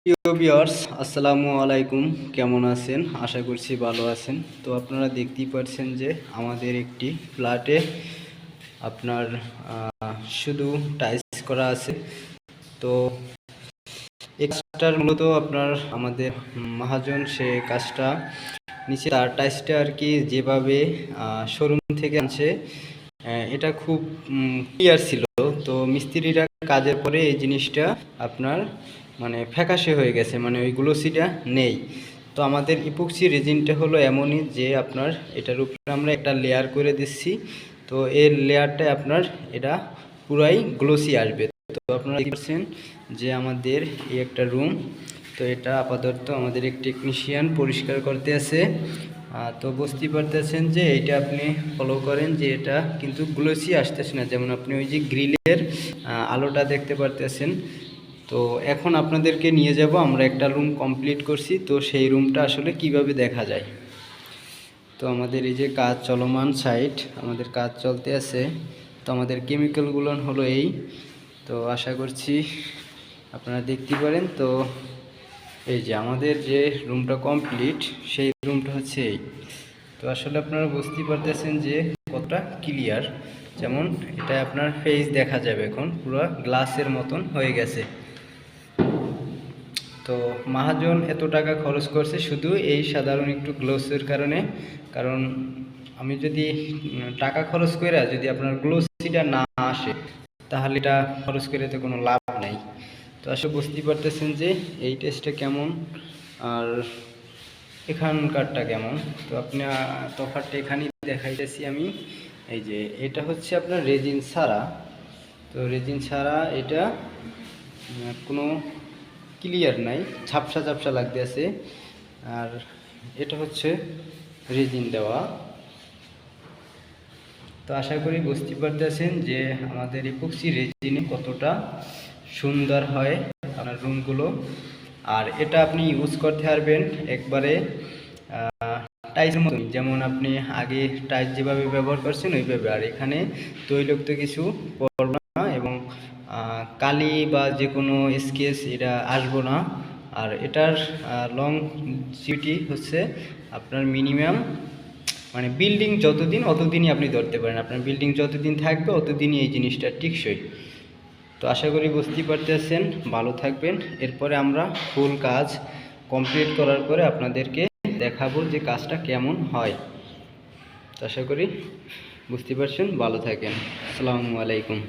প্রিয় ভিউয়ার্স, আসসালামু আলাইকুম। কেমন আছেন? আশা করছি ভালো আছেন। তো আপনারা দেখতেই পাচ্ছেন যে আমাদের একটি ফ্ল্যাটে আপনার শুধু টাইলস করা আছে। তো এই কাজটার মূলত আপনার আমাদের মহাজন সে কাজটা নিচে তার টাইলসটা আর কি যেভাবে শোরুম থেকে আনছে এটা খুব ক্লিয়ার ছিল। তো মিস্ত্রিরা কাজের পরে এই জিনিসটা আপনার মানে ফ্যাকাশে হয়ে গেছে, মানে ওই গ্লোসিটা নেই। তো আমাদের ইপক্সি রেজিনটা হলো এমনই যে আপনার এটার উপরে আমরা একটা লেয়ার করে দিচ্ছি। তো এর লেয়ারটা আপনার এটা পুরাই গ্লোসি আসবে। তো আপনারা দেখছেন যে আমাদের এই একটা রুম, তো এটা আপাতত আমাদের এক টেকনিশিয়ান পরিষ্কার করতে আছে। তো বুঝতেই পারতেছেন যে এইটা আপনি ফলো করেন যে এটা কিন্তু গ্লোসি আসতেছে না, যেমন আপনি ওই যে গ্রিলের আলোটা দেখতে পারতেছেন। তো এখন আপনাদেরকে নিয়ে যাব, আমরা একটা রুম কমপ্লিট করছি, তো সেই রুমটা আসলে কিভাবে দেখা যায়। তো আমাদের এই যে কাজ চলমান সাইট, আমাদের কাজ চলতে আছে। তো আমাদের কেমিক্যালগুলো হলো এই। তো আশা করছি আপনারা দেখতে পারেন। তো এই যে আমাদের যে রুমটা কমপ্লিট, সেই রুমটা হচ্ছে এই। তো আসলে আপনারা বুঝতেই পারতেছেন যে কতটা ক্লিয়ার, যেমন এটা আপনার ফেস দেখা যাবে, এখন পুরো গ্লাসের মতন হয়ে গেছে। তো মহাজন এত টাকা খরচ করছে শুধু এই সাধারণ একটু গ্লোসের কারণে। কারণ আমি যদি টাকা খরচ করে যদি আপনার গ্লোসিটা না আসে, তাহলে এটা খরচ করে তো কোনো লাভ নেই। তো আসলে বুঝতেই পারতেছেন যে এই টেস্টটা কেমন আর এখানকারটা কেমন। তো আপনি তফাৎটা এখানেই দেখাইতেছি আমি। এই যে এটা হচ্ছে আপনার রেজিন ছাড়া। তো রেজিন ছাড়া এটা কোনো ক্লিয়ার নাই, ঝাপসা ঝাপসা লাগতেছে। আর এটা হচ্ছে রেজিন দেওয়া। তো আশা করি বুঝতে পারতেছেন যে আমাদের ইপক্সি রেজিনে কতটা সুন্দর হয় আপনার রুমগুলো। আর এটা আপনি ইউজ করতে পারবেন একবারে টাইলসের মতন, যেমন আপনি আগে টাইলস যেভাবে ব্যবহার করছেন ওইভাবে। আর এখানে তৈলাক্ত কিছু পড়বে না এবং কালি বা যে কোনো স্কেচ এটা আসবো না। আর এটার লং জিভিটি হচ্ছে আপনার মিনিমাম, মানে বিল্ডিং যতদিন অতদিনই আপনি ধরতে পারেন, আপনার বিল্ডিং যতদিন থাকবে অতদিনই এই জিনিসটা টিকসই। তো আশা করি বুঝতেই পারতেছেন, ভালো থাকবেন। এরপরে আমরা ফুল কাজ কমপ্লিট করার পরে আপনাদেরকে দেখাবো যে কাজটা কেমন হয়। তো আশা করি বুঝতে পারছেন, ভালো থাকেন। আসসালামু আলাইকুম।